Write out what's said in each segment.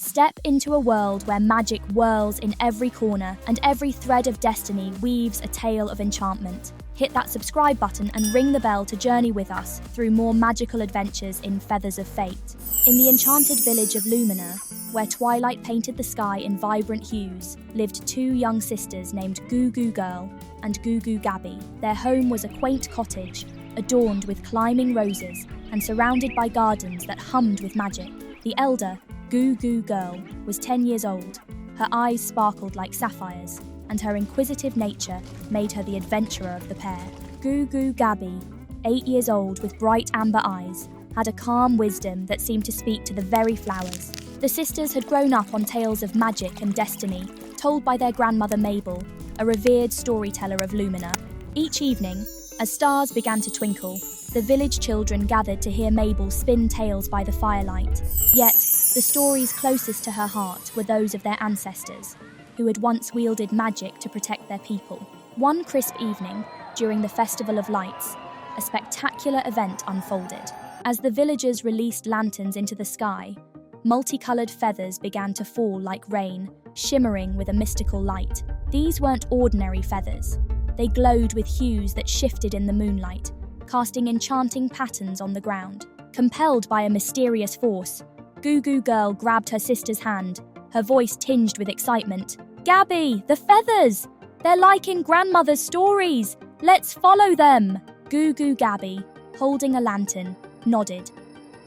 Step into a world where magic whirls in every corner and every thread of destiny weaves a tale of enchantment. Hit that subscribe button and ring the bell to journey with us through more magical adventures in Feathers of Fate. In the enchanted village of Lumina, where twilight painted the sky in vibrant hues, lived two young sisters named Goo Goo Girl and Goo Goo Gabby. Their home was a quaint cottage, adorned with climbing roses and surrounded by gardens that hummed with magic. The elder, Goo Goo Girl, was 10 years old. Her eyes sparkled like sapphires, and her inquisitive nature made her the adventurer of the pair. Goo Goo Gabby, 8 years old with bright amber eyes, had a calm wisdom that seemed to speak to the very flowers. The sisters had grown up on tales of magic and destiny, told by their grandmother Mabel, a revered storyteller of Lumina. Each evening, as stars began to twinkle, the village children gathered to hear Mabel spin tales by the firelight. Yet, the stories closest to her heart were those of their ancestors, who had once wielded magic to protect their people. One crisp evening, during the Festival of Lights, a spectacular event unfolded. As the villagers released lanterns into the sky, multicolored feathers began to fall like rain, shimmering with a mystical light. These weren't ordinary feathers. They glowed with hues that shifted in the moonlight, casting enchanting patterns on the ground. Compelled by a mysterious force, Goo Goo Girl grabbed her sister's hand, her voice tinged with excitement. "Gabby, the feathers! They're like in grandmother's stories! Let's follow them!" Goo Goo Gabby, holding a lantern, nodded,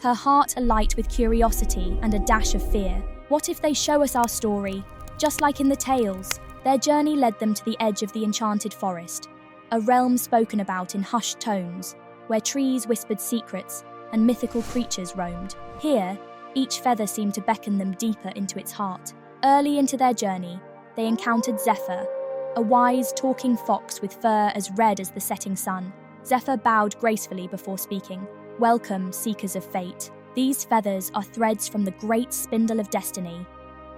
her heart alight with curiosity and a dash of fear. What if they show us our story, just like in the tales? Their journey led them to the edge of the enchanted forest, a realm spoken about in hushed tones, where trees whispered secrets and mythical creatures roamed. Here, each feather seemed to beckon them deeper into its heart. Early into their journey, they encountered Zephyr, a wise, talking fox with fur as red as the setting sun. Zephyr bowed gracefully before speaking. "Welcome, seekers of fate. These feathers are threads from the great spindle of destiny.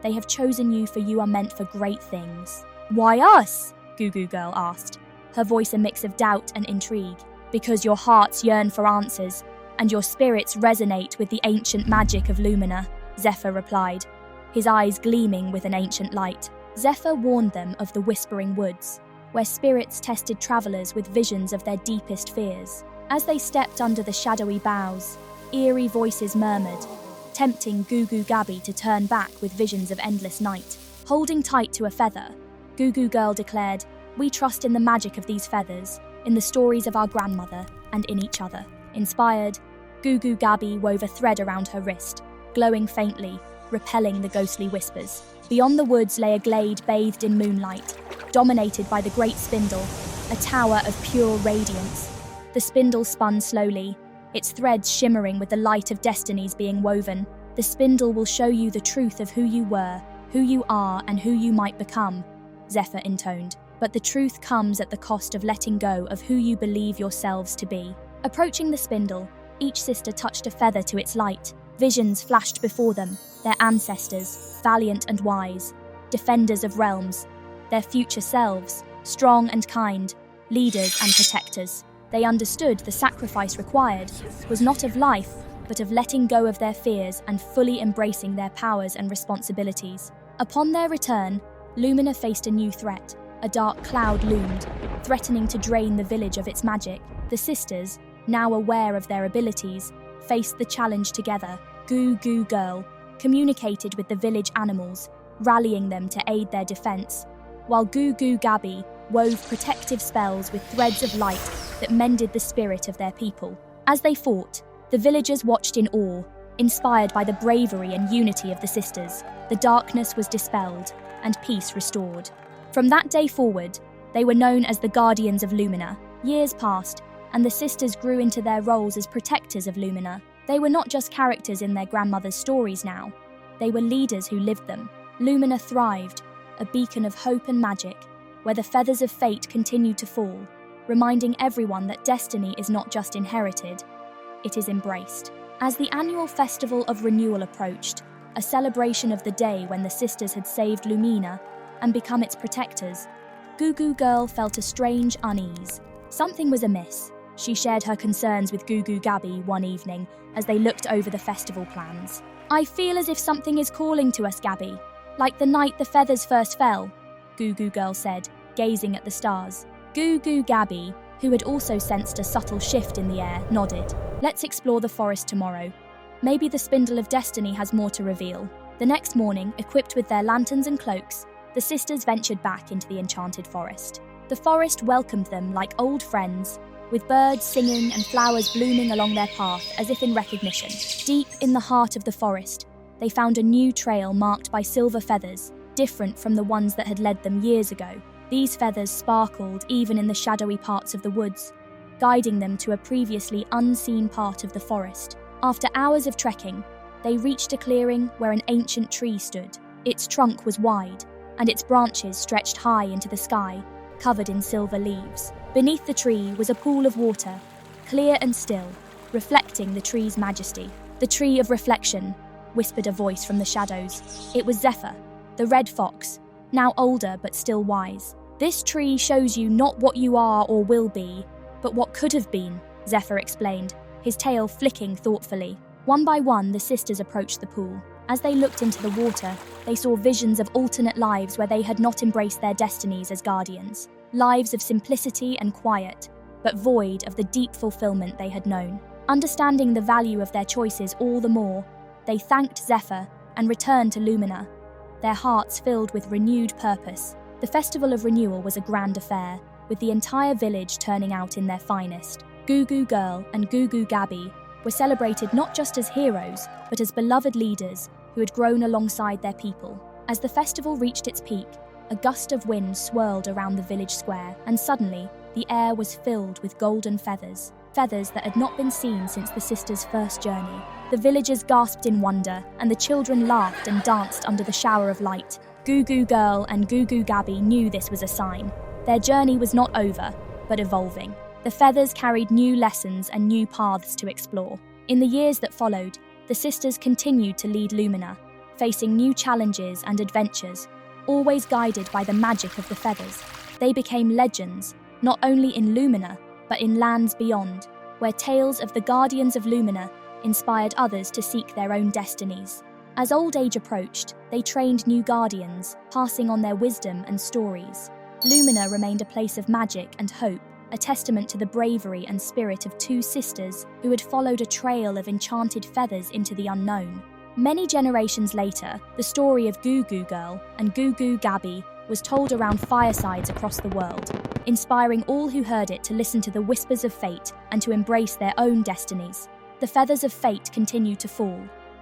They have chosen you, for you are meant for great things." "Why us?" Goo Goo Girl asked, her voice a mix of doubt and intrigue. "Because your hearts yearn for answers, and your spirits resonate with the ancient magic of Lumina," Zephyr replied, his eyes gleaming with an ancient light. Zephyr warned them of the Whispering Woods, where spirits tested travelers with visions of their deepest fears. As they stepped under the shadowy boughs, eerie voices murmured, tempting Goo Goo Gabby to turn back with visions of endless night. Holding tight to a feather, Goo Goo Girl declared, "We trust in the magic of these feathers, in the stories of our grandmother, and in each other." Inspired, Goo Goo Gabby wove a thread around her wrist, glowing faintly, repelling the ghostly whispers. Beyond the woods lay a glade bathed in moonlight, dominated by the great spindle, a tower of pure radiance. The spindle spun slowly, its threads shimmering with the light of destinies being woven. "The spindle will show you the truth of who you were, who you are, and who you might become," Zephyr intoned. "But the truth comes at the cost of letting go of who you believe yourselves to be." Approaching the spindle, each sister touched a feather to its light. Visions flashed before them, their ancestors, valiant and wise, defenders of realms, their future selves, strong and kind, leaders and protectors. They understood the sacrifice required was not of life, but of letting go of their fears and fully embracing their powers and responsibilities. Upon their return, Lumina faced a new threat. A dark cloud loomed, threatening to drain the village of its magic. The sisters, now aware of their abilities, faced the challenge together. Goo Goo Girl communicated with the village animals, rallying them to aid their defense, while Goo Goo Gabby wove protective spells with threads of light that mended the spirit of their people. As they fought, the villagers watched in awe, inspired by the bravery and unity of the sisters. The darkness was dispelled, and peace restored. From that day forward, they were known as the Guardians of Lumina. Years passed, and the sisters grew into their roles as protectors of Lumina. They were not just characters in their grandmother's stories now. They were leaders who lived them. Lumina thrived, a beacon of hope and magic, where the feathers of fate continued to fall, reminding everyone that destiny is not just inherited, it is embraced. As the annual Festival of Renewal approached, a celebration of the day when the sisters had saved Lumina and become its protectors, Goo Goo Girl felt a strange unease. Something was amiss. She shared her concerns with Goo Goo Gabby one evening as they looked over the festival plans. "I feel as if something is calling to us, Gabby, like the night the feathers first fell," Goo Goo Girl said, gazing at the stars. Goo Goo Gabby, who had also sensed a subtle shift in the air, nodded. "Let's explore the forest tomorrow. Maybe the Spindle of Destiny has more to reveal." The next morning, equipped with their lanterns and cloaks, the sisters ventured back into the enchanted forest. The forest welcomed them like old friends, with birds singing and flowers blooming along their path as if in recognition. Deep in the heart of the forest, they found a new trail marked by silver feathers, different from the ones that had led them years ago. These feathers sparkled even in the shadowy parts of the woods, guiding them to a previously unseen part of the forest. After hours of trekking, they reached a clearing where an ancient tree stood. Its trunk was wide, and its branches stretched high into the sky, covered in silver leaves. Beneath the tree was a pool of water, clear and still, reflecting the tree's majesty. "The tree of reflection," whispered a voice from the shadows. It was Zephyr, the red fox, now older but still wise. "This tree shows you not what you are or will be, but what could have been," Zephyr explained, his tail flicking thoughtfully. One by one, the sisters approached the pool. As they looked into the water, they saw visions of alternate lives where they had not embraced their destinies as guardians. Lives of simplicity and quiet, but void of the deep fulfillment they had known. Understanding the value of their choices all the more, they thanked Zephyr and returned to Lumina, their hearts filled with renewed purpose. The Festival of Renewal was a grand affair, with the entire village turning out in their finest. Goo Goo Girl and Goo Goo Gabby were celebrated not just as heroes, but as beloved leaders who had grown alongside their people. As the festival reached its peak, a gust of wind swirled around the village square, and suddenly, the air was filled with golden feathers, feathers that had not been seen since the sisters' first journey. The villagers gasped in wonder, and the children laughed and danced under the shower of light. Goo Goo Girl and Goo Goo Gabby knew this was a sign. Their journey was not over, but evolving. The feathers carried new lessons and new paths to explore. In the years that followed, the sisters continued to lead Lumina, facing new challenges and adventures, always guided by the magic of the feathers. They became legends, not only in Lumina, but in lands beyond, where tales of the Guardians of Lumina inspired others to seek their own destinies. As old age approached, they trained new guardians, passing on their wisdom and stories. Lumina remained a place of magic and hope, a testament to the bravery and spirit of two sisters who had followed a trail of enchanted feathers into the unknown. Many generations later, the story of Goo Goo Girl and Goo Goo Gabby was told around firesides across the world, inspiring all who heard it to listen to the whispers of fate and to embrace their own destinies. The feathers of fate continued to fall,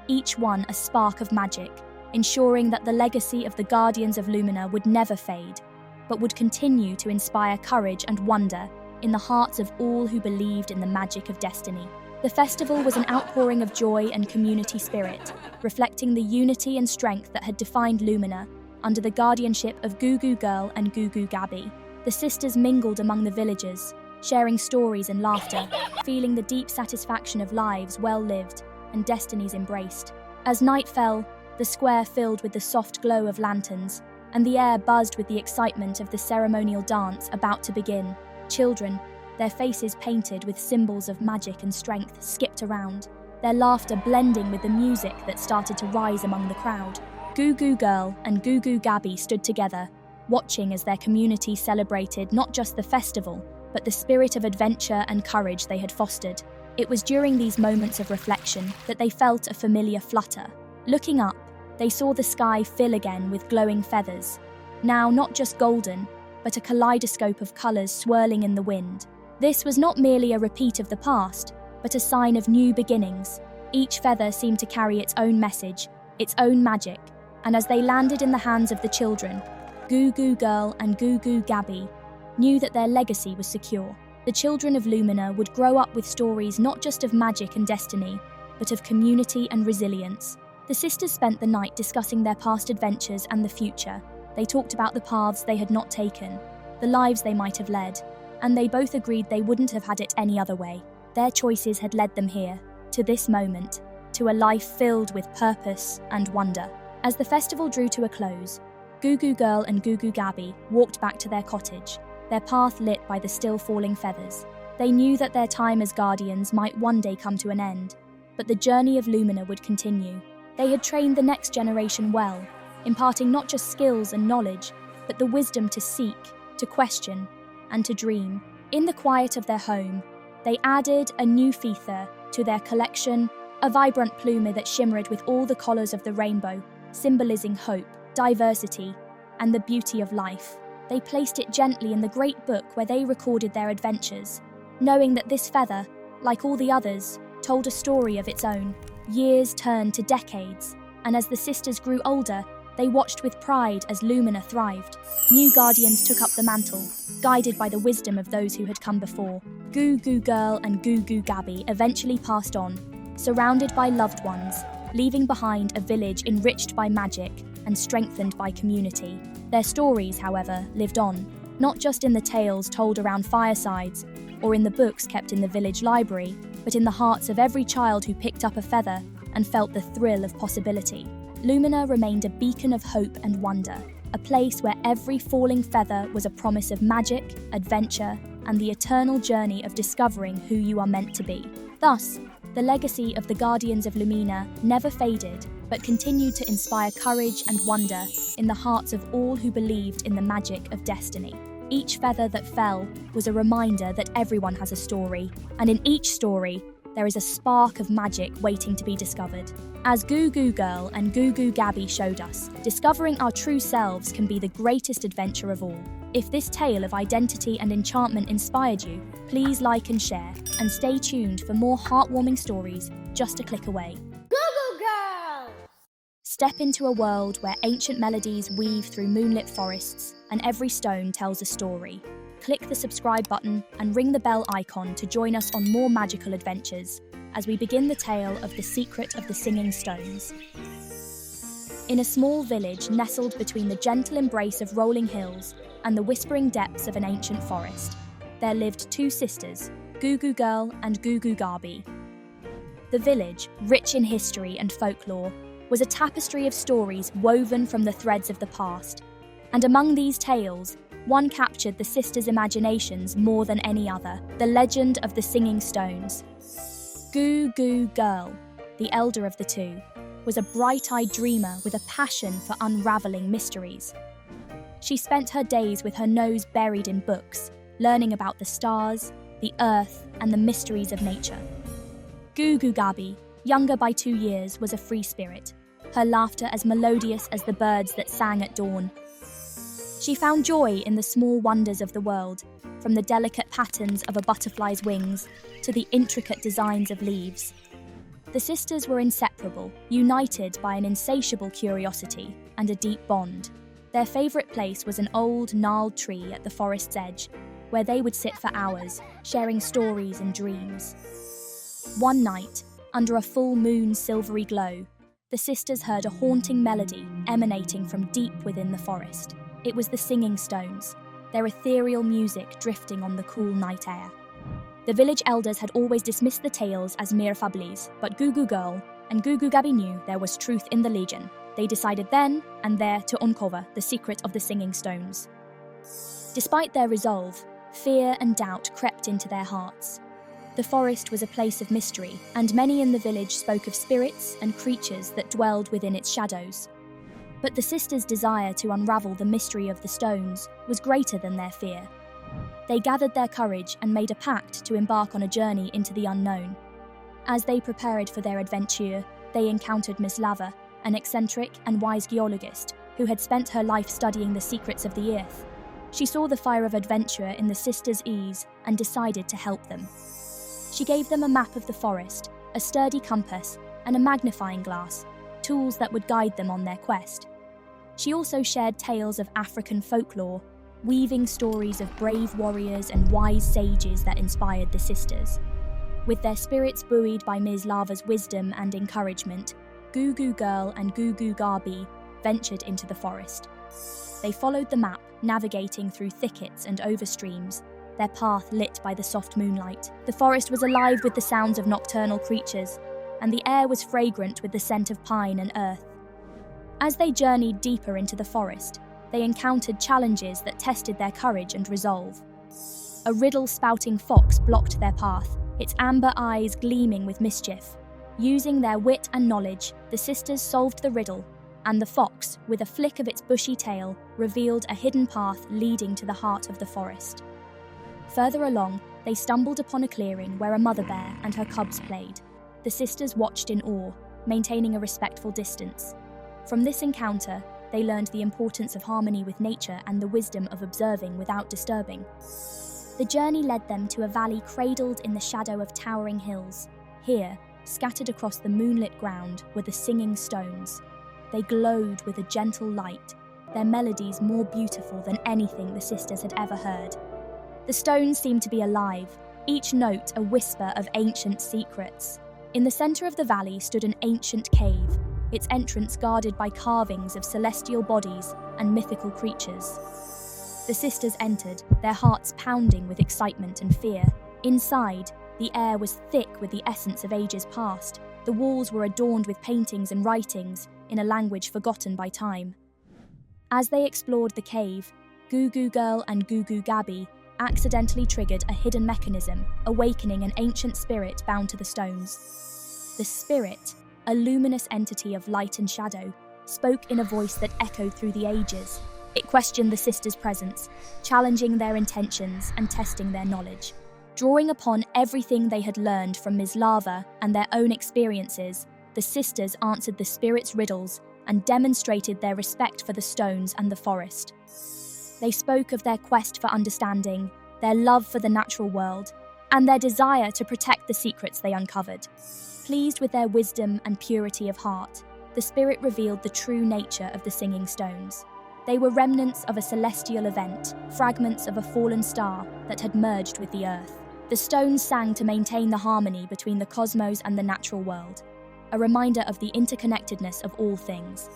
each one a spark of magic, ensuring that the legacy of the Guardians of Lumina would never fade, but would continue to inspire courage and wonder in the hearts of all who believed in the magic of destiny. The festival was an outpouring of joy and community spirit, reflecting the unity and strength that had defined Lumina under the guardianship of Goo Goo Girl and Goo Goo Gabby. The sisters mingled among the villagers, sharing stories and laughter, feeling the deep satisfaction of lives well lived and destinies embraced. As night fell, the square filled with the soft glow of lanterns, and the air buzzed with the excitement of the ceremonial dance about to begin. Children, their faces painted with symbols of magic and strength, skipped around, their laughter blending with the music that started to rise among the crowd. Goo Goo Girl and Goo Goo Gabby stood together, watching as their community celebrated not just the festival, but the spirit of adventure and courage they had fostered. It was during these moments of reflection that they felt a familiar flutter. Looking up, they saw the sky fill again with glowing feathers, now not just golden, but a kaleidoscope of colours swirling in the wind. This was not merely a repeat of the past, but a sign of new beginnings. Each feather seemed to carry its own message, its own magic, and as they landed in the hands of the children, Goo Goo Girl and Goo Goo Gabby knew that their legacy was secure. The children of Lumina would grow up with stories not just of magic and destiny, but of community and resilience. The sisters spent the night discussing their past adventures and the future. They talked about the paths they had not taken, the lives they might have led, and they both agreed they wouldn't have had it any other way. Their choices had led them here, to this moment, to a life filled with purpose and wonder. As the festival drew to a close, Goo Goo Girl and Goo Goo Gabby walked back to their cottage, their path lit by the still falling feathers. They knew that their time as guardians might one day come to an end, but the journey of Lumina would continue. They had trained the next generation well, imparting not just skills and knowledge, but the wisdom to seek, to question, and to dream. In the quiet of their home, they added a new feather to their collection, a vibrant plume that shimmered with all the colours of the rainbow, symbolising hope, diversity, and the beauty of life. They placed it gently in the great book where they recorded their adventures, knowing that this feather, like all the others, told a story of its own. Years turned to decades, and as the sisters grew older, they watched with pride as Lumina thrived. New guardians took up the mantle, guided by the wisdom of those who had come before. Goo Goo Girl and Goo Goo Gabby eventually passed on, surrounded by loved ones, leaving behind a village enriched by magic and strengthened by community. Their stories, however, lived on, not just in the tales told around firesides or in the books kept in the village library, but in the hearts of every child who picked up a feather and felt the thrill of possibility. Lumina remained a beacon of hope and wonder, a place where every falling feather was a promise of magic, adventure, and the eternal journey of discovering who you are meant to be. Thus, the legacy of the Guardians of Lumina never faded, but continued to inspire courage and wonder in the hearts of all who believed in the magic of destiny. Each feather that fell was a reminder that everyone has a story, and in each story, there is a spark of magic waiting to be discovered. As Goo Goo Girl and Goo Goo Gabby showed us, discovering our true selves can be the greatest adventure of all. If this tale of identity and enchantment inspired you, please like and share, and stay tuned for more heartwarming stories just a click away. Goo Goo Girlz! Step into a world where ancient melodies weave through moonlit forests, and every stone tells a story. Click the subscribe button and ring the bell icon to join us on more magical adventures as we begin the tale of the secret of the singing stones. In a small village nestled between the gentle embrace of rolling hills and the whispering depths of an ancient forest, there lived two sisters, Goo Goo Girl and Goo Goo Gabby. The village, rich in history and folklore, was a tapestry of stories woven from the threads of the past, and among these tales, one captured the sisters' imaginations more than any other: the legend of the singing stones. Goo Goo Girl, the elder of the two, was a bright-eyed dreamer with a passion for unravelling mysteries. She spent her days with her nose buried in books, learning about the stars, the earth, and the mysteries of nature. Goo Goo Gabby, younger by 2 years, was a free spirit, her laughter as melodious as the birds that sang at dawn. She found joy in the small wonders of the world, from the delicate patterns of a butterfly's wings to the intricate designs of leaves. The sisters were inseparable, united by an insatiable curiosity and a deep bond. Their favourite place was an old, gnarled tree at the forest's edge, where they would sit for hours, sharing stories and dreams. One night, under a full moon's silvery glow, the sisters heard a haunting melody emanating from deep within the forest. It was the singing stones, their ethereal music drifting on the cool night air. The village elders had always dismissed the tales as mere fablies, but Goo Goo Girl and Goo Goo Gabby knew there was truth in the legend. They decided then and there to uncover the secret of the singing stones. Despite their resolve, fear and doubt crept into their hearts. The forest was a place of mystery, and many in the village spoke of spirits and creatures that dwelled within its shadows. But the sisters' desire to unravel the mystery of the stones was greater than their fear. They gathered their courage and made a pact to embark on a journey into the unknown. As they prepared for their adventure, they encountered Miss Lava, an eccentric and wise geologist who had spent her life studying the secrets of the earth. She saw the fire of adventure in the sisters' eyes and decided to help them. She gave them a map of the forest, a sturdy compass, and a magnifying glass, tools that would guide them on their quest. She also shared tales of African folklore, weaving stories of brave warriors and wise sages that inspired the sisters. With their spirits buoyed by Ms. Lava's wisdom and encouragement, Goo Goo Girl and Goo Goo Gabby ventured into the forest. They followed the map, navigating through thickets and over streams, their path lit by the soft moonlight. The forest was alive with the sounds of nocturnal creatures, and the air was fragrant with the scent of pine and earth. As they journeyed deeper into the forest, they encountered challenges that tested their courage and resolve. A riddle-spouting fox blocked their path, its amber eyes gleaming with mischief. Using their wit and knowledge, the sisters solved the riddle, and the fox, with a flick of its bushy tail, revealed a hidden path leading to the heart of the forest. Further along, they stumbled upon a clearing where a mother bear and her cubs played. The sisters watched in awe, maintaining a respectful distance. From this encounter, they learned the importance of harmony with nature and the wisdom of observing without disturbing. The journey led them to a valley cradled in the shadow of towering hills. Here, scattered across the moonlit ground, were the singing stones. They glowed with a gentle light, their melodies more beautiful than anything the sisters had ever heard. The stones seemed to be alive, each note a whisper of ancient secrets. In the center of the valley stood an ancient cave, its entrance guarded by carvings of celestial bodies and mythical creatures. The sisters entered, their hearts pounding with excitement and fear. Inside, the air was thick with the essence of ages past. The walls were adorned with paintings and writings in a language forgotten by time. As they explored the cave, Goo Goo Girl and Goo Goo Gabby accidentally triggered a hidden mechanism, awakening an ancient spirit bound to the stones. The spirit, a luminous entity of light and shadow, spoke in a voice that echoed through the ages. It questioned the sisters' presence, challenging their intentions and testing their knowledge. Drawing upon everything they had learned from Ms. Lava and their own experiences, the sisters answered the spirit's riddles and demonstrated their respect for the stones and the forest. They spoke of their quest for understanding, their love for the natural world, and their desire to protect the secrets they uncovered. Pleased with their wisdom and purity of heart, the spirit revealed the true nature of the singing stones. They were remnants of a celestial event, fragments of a fallen star that had merged with the earth. The stones sang to maintain the harmony between the cosmos and the natural world, a reminder of the interconnectedness of all things.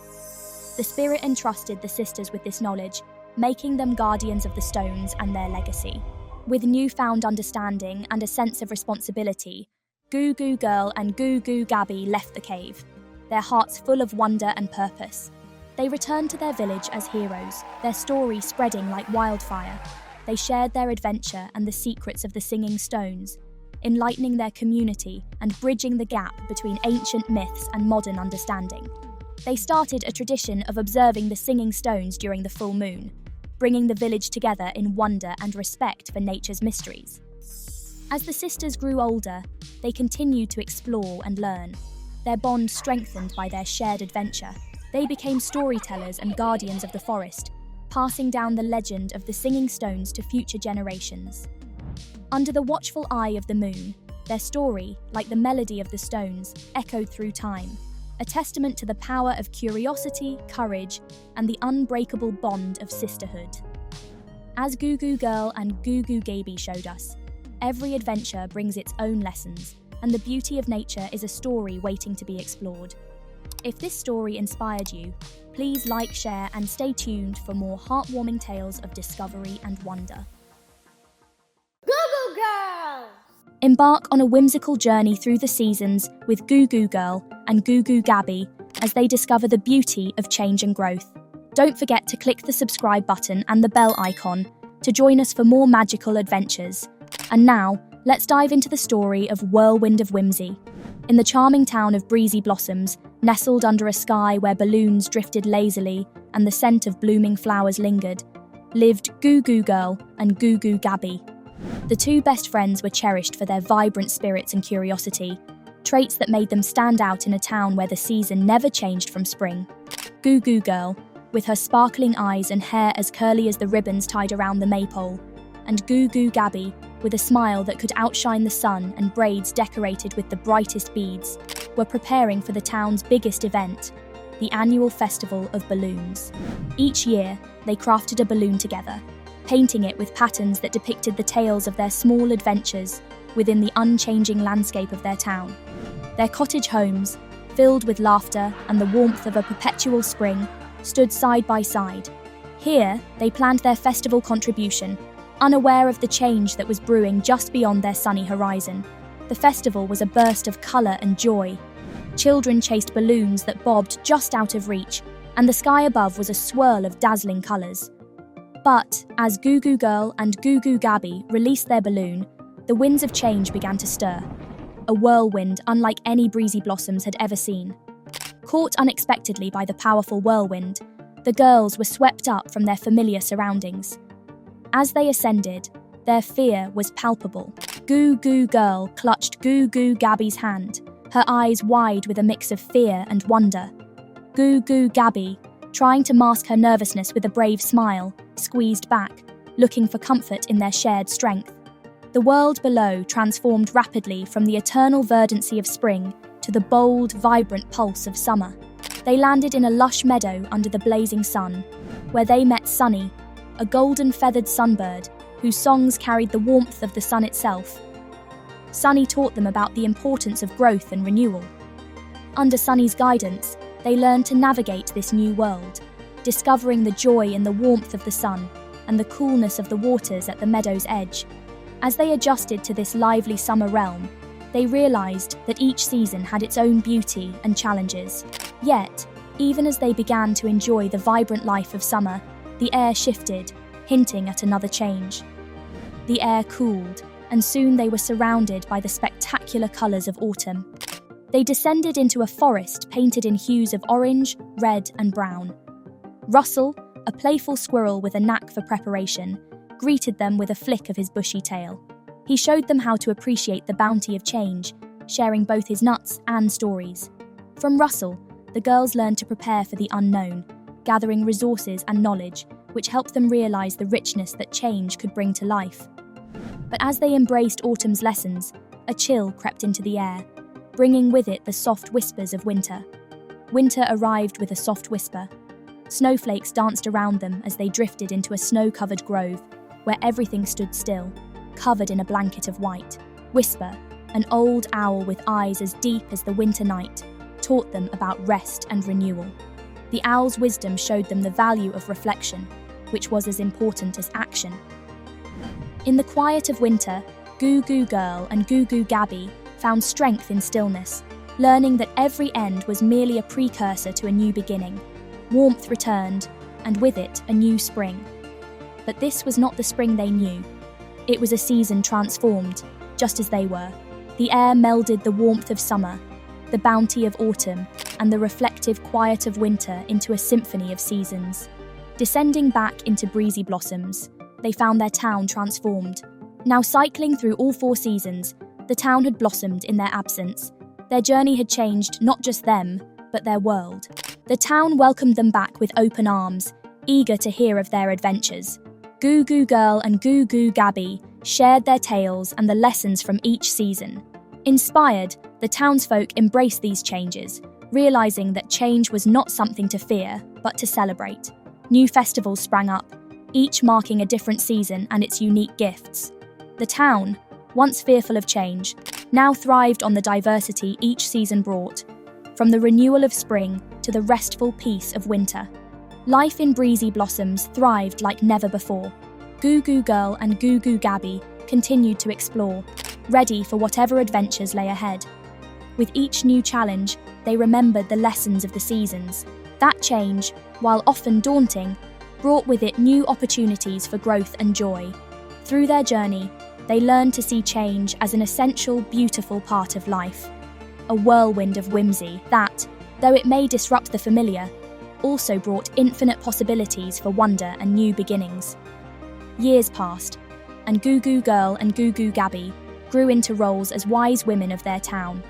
The spirit entrusted the sisters with this knowledge, making them guardians of the stones and their legacy. With newfound understanding and a sense of responsibility, Goo Goo Girl and Goo Goo Gabby left the cave, their hearts full of wonder and purpose. They returned to their village as heroes, their story spreading like wildfire. They shared their adventure and the secrets of the singing stones, enlightening their community and bridging the gap between ancient myths and modern understanding. They started a tradition of observing the singing stones during the full moon, bringing the village together in wonder and respect for nature's mysteries. As the sisters grew older, they continued to explore and learn, their bond strengthened by their shared adventure. They became storytellers and guardians of the forest, passing down the legend of the singing stones to future generations. Under the watchful eye of the moon, their story, like the melody of the stones, echoed through time, a testament to the power of curiosity, courage, and the unbreakable bond of sisterhood. As Goo Goo Girl and Goo Goo Gabby showed us, every adventure brings its own lessons, and the beauty of nature is a story waiting to be explored. If this story inspired you, please like, share, and stay tuned for more heartwarming tales of discovery and wonder. Goo Goo Girls! Embark on a whimsical journey through the seasons with Goo Goo Girl and Goo Goo Gabby as they discover the beauty of change and growth. Don't forget to click the subscribe button and the bell icon to join us for more magical adventures. And now, let's dive into the story of Whirlwind of Whimsy. In the charming town of Breezy Blossoms, nestled under a sky where balloons drifted lazily and the scent of blooming flowers lingered, lived Goo Goo Girl and Goo Goo Gabby. The two best friends were cherished for their vibrant spirits and curiosity, traits that made them stand out in a town where the season never changed from spring. Goo Goo Girl, with her sparkling eyes and hair as curly as the ribbons tied around the maypole, and Goo Goo Gabby, with a smile that could outshine the sun and braids decorated with the brightest beads, were preparing for the town's biggest event, the annual Festival of Balloons. Each year, they crafted a balloon together, painting it with patterns that depicted the tales of their small adventures within the unchanging landscape of their town. Their cottage homes, filled with laughter and the warmth of a perpetual spring, stood side by side. Here, they planned their festival contribution, unaware of the change that was brewing just beyond their sunny horizon. The festival was a burst of colour and joy. Children chased balloons that bobbed just out of reach, and the sky above was a swirl of dazzling colours. But, as Goo Goo Girl and Goo Goo Gabby released their balloon, the winds of change began to stir. a whirlwind unlike any Breezy Blossoms had ever seen. Caught unexpectedly by the powerful whirlwind, the girls were swept up from their familiar surroundings. As they ascended, their fear was palpable. Goo Goo Girl clutched Goo Goo Gabby's hand, her eyes wide with a mix of fear and wonder. Goo Goo Gabby, trying to mask her nervousness with a brave smile, squeezed back, looking for comfort in their shared strength. The world below transformed rapidly from the eternal verdancy of spring to the bold, vibrant pulse of summer. They landed in a lush meadow under the blazing sun, where they met Sunny, a golden-feathered sunbird whose songs carried the warmth of the sun itself. Sunny taught them about the importance of growth and renewal. Under Sunny's guidance, they learned to navigate this new world, discovering the joy in the warmth of the sun and the coolness of the waters at the meadow's edge. As they adjusted to this lively summer realm, they realized that each season had its own beauty and challenges. Yet, even as they began to enjoy the vibrant life of summer, the air shifted, hinting at another change. The air cooled, and soon they were surrounded by the spectacular colors of autumn. They descended into a forest painted in hues of orange, red, and brown. Rustle, a playful squirrel with a knack for preparation, greeted them with a flick of his bushy tail. He showed them how to appreciate the bounty of change, sharing both his nuts and stories. From Rustle, the girls learned to prepare for the unknown, gathering resources and knowledge, which helped them realize the richness that change could bring to life. But as they embraced autumn's lessons, a chill crept into the air, bringing with it the soft whispers of winter. Winter arrived with a soft whisper. Snowflakes danced around them as they drifted into a snow-covered grove, where everything stood still, covered in a blanket of white. Whisper, an old owl with eyes as deep as the winter night, taught them about rest and renewal. The owl's wisdom showed them the value of reflection, which was as important as action. In the quiet of winter, Goo Goo Girl and Goo Goo Gabby found strength in stillness, learning that every end was merely a precursor to a new beginning. Warmth returned, and with it a new spring. But this was not the spring they knew. It was a season transformed, just as they were. The air melded the warmth of summer, the bounty of autumn, and the reflective quiet of winter into a symphony of seasons. Descending back into Breezy Blossoms, they found their town transformed. Now cycling through all 4 seasons, the town had blossomed in their absence. Their journey had changed not just them, but their world. The town welcomed them back with open arms, eager to hear of their adventures. Goo Goo Girl and Goo Goo Gabby shared their tales and the lessons from each season. Inspired, the townsfolk embraced these changes, realizing that change was not something to fear, but to celebrate. New festivals sprang up, each marking a different season and its unique gifts. The town, once fearful of change, now thrived on the diversity each season brought, from the renewal of spring to the restful peace of winter. Life in Breezy Blossoms thrived like never before. Goo Goo Girl and Goo Goo Gabby continued to explore, ready for whatever adventures lay ahead. With each new challenge, they remembered the lessons of the seasons. That change, while often daunting, brought with it new opportunities for growth and joy. Through their journey, they learned to see change as an essential, beautiful part of life. A whirlwind of whimsy that, though it may disrupt the familiar, also brought infinite possibilities for wonder and new beginnings. Years passed, and Goo Goo Girl and Goo Goo Gabby grew into roles as wise women of their town.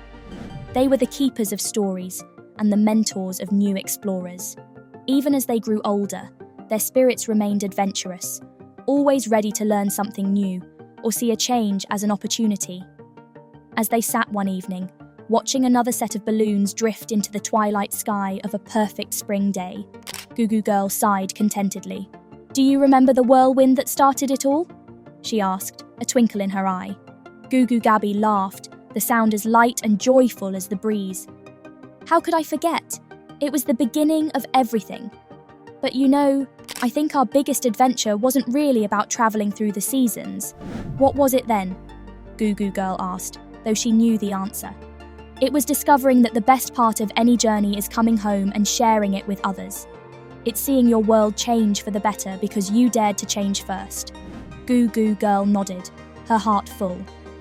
They were the keepers of stories and the mentors of new explorers. Even as they grew older, their spirits remained adventurous, always ready to learn something new or see a change as an opportunity. As they sat one evening, watching another set of balloons drift into the twilight sky of a perfect spring day, Goo Goo Girl sighed contentedly. "Do you remember the whirlwind that started it all?" she asked, a twinkle in her eye. Goo Goo Gabby laughed, the sound as light and joyful as the breeze. "How could I forget? It was the beginning of everything. But you know, I think our biggest adventure wasn't really about travelling through the seasons." "What was it then?" Goo Goo Girl asked, though she knew the answer. "It was discovering that the best part of any journey is coming home and sharing it with others. It's seeing your world change for the better because you dared to change first." Goo Goo Girl nodded, her heart full.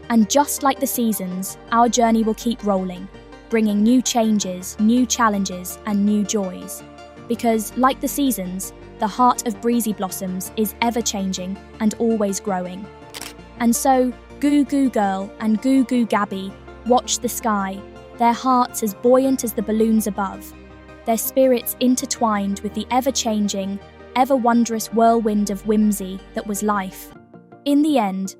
And just like the seasons, our journey will keep rolling, bringing new changes, new challenges, and new joys. Because, like the seasons, the heart of Breezy Blossoms is ever-changing and always growing. And so, Goo Goo Girl and Goo Goo Gabby watched the sky, their hearts as buoyant as the balloons above, their spirits intertwined with the ever-changing, ever-wondrous whirlwind of whimsy that was life. In the end,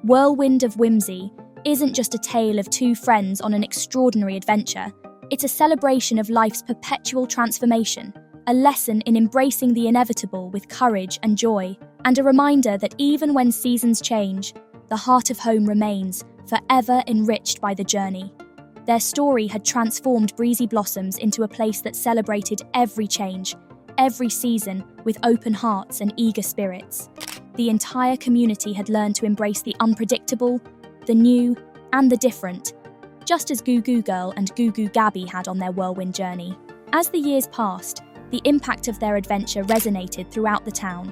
Whirlwind of Whimsy isn't just a tale of two friends on an extraordinary adventure. It's a celebration of life's perpetual transformation, a lesson in embracing the inevitable with courage and joy, and a reminder that even when seasons change, the heart of home remains, forever enriched by the journey. Their story had transformed Breezy Blossoms into a place that celebrated every change, every season, with open hearts and eager spirits. The entire community had learned to embrace the unpredictable, the new, and the different, just as Goo Goo Girl and Goo Goo Gabby had on their whirlwind journey. As the years passed, the impact of their adventure resonated throughout the town.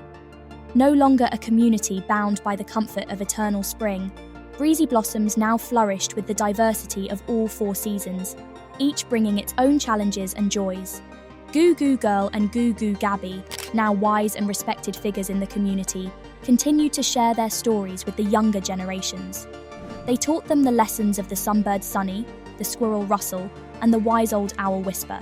No longer a community bound by the comfort of eternal spring, Breezy Blossoms now flourished with the diversity of all 4 seasons, each bringing its own challenges and joys. Goo Goo Girl and Goo Goo Gabby, now wise and respected figures in the community, continued to share their stories with the younger generations. They taught them the lessons of the sunbird Sunny, the squirrel Rustle, and the wise old owl Whisper.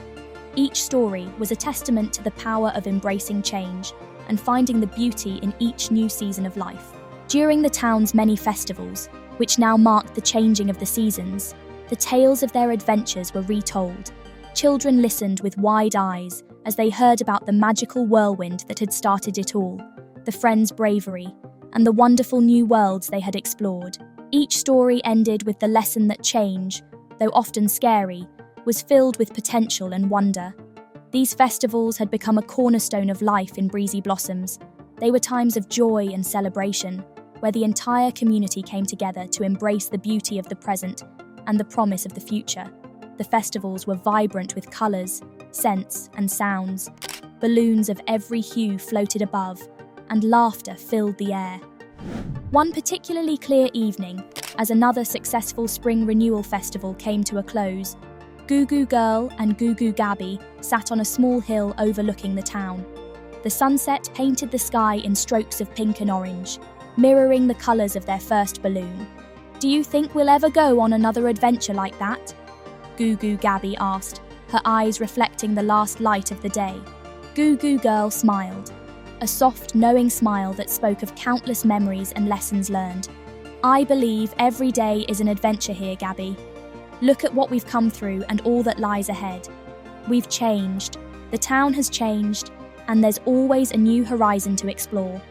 Each story was a testament to the power of embracing change and finding the beauty in each new season of life. During the town's many festivals, which now marked the changing of the seasons, the tales of their adventures were retold. Children listened with wide eyes as they heard about the magical whirlwind that had started it all, the friends' bravery, and the wonderful new worlds they had explored. Each story ended with the lesson that change, though often scary, was filled with potential and wonder. These festivals had become a cornerstone of life in Breezy Blossoms. They were times of joy and celebration, where the entire community came together to embrace the beauty of the present and the promise of the future. The festivals were vibrant with colours, scents, and sounds. Balloons of every hue floated above, and laughter filled the air. One particularly clear evening, as another successful spring renewal festival came to a close, Goo Goo Girl and Goo Goo Gabby sat on a small hill overlooking the town. The sunset painted the sky in strokes of pink and orange, mirroring the colours of their first balloon. "Do you think we'll ever go on another adventure like that?" Goo Goo Gabby asked, her eyes reflecting the last light of the day. Goo Goo Girl smiled, a soft, knowing smile that spoke of countless memories and lessons learned. "I believe every day is an adventure here, Gabby. Look at what we've come through and all that lies ahead. We've changed, the town has changed, and there's always a new horizon to explore."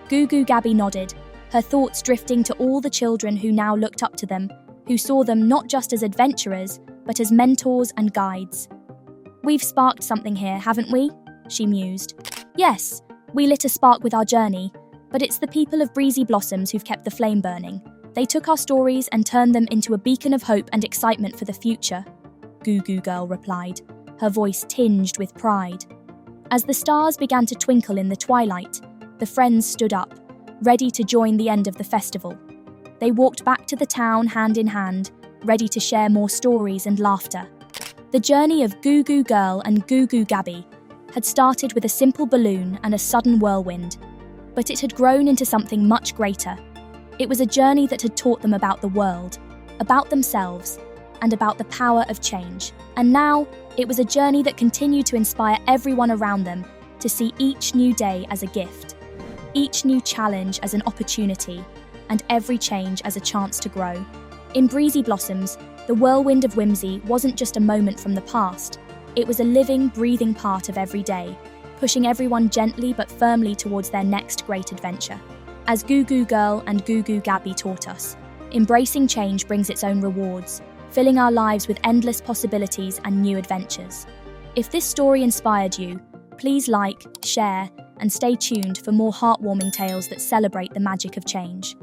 Goo Goo Gabby nodded, her thoughts drifting to all the children who now looked up to them, who saw them not just as adventurers, but as mentors and guides. "We've sparked something here, haven't we?" she mused. "Yes, we lit a spark with our journey, but it's the people of Breezy Blossoms who've kept the flame burning. They took our stories and turned them into a beacon of hope and excitement for the future," Goo Goo Girl replied, her voice tinged with pride. As the stars began to twinkle in the twilight, the friends stood up, ready to join the end of the festival. They walked back to the town hand in hand, ready to share more stories and laughter. The journey of Goo Goo Girl and Goo Goo Gabby had started with a simple balloon and a sudden whirlwind, but it had grown into something much greater. It was a journey that had taught them about the world, about themselves, and about the power of change. And now, it was a journey that continued to inspire everyone around them to see each new day as a gift, each new challenge as an opportunity, and every change as a chance to grow. In Breezy Blossoms, the Whirlwind of Whimsy wasn't just a moment from the past. It was a living, breathing part of every day, pushing everyone gently but firmly towards their next great adventure. As Goo Goo Girl and Goo Goo Gabby taught us, embracing change brings its own rewards, filling our lives with endless possibilities and new adventures. If this story inspired you, please like, share, and stay tuned for more heartwarming tales that celebrate the magic of change.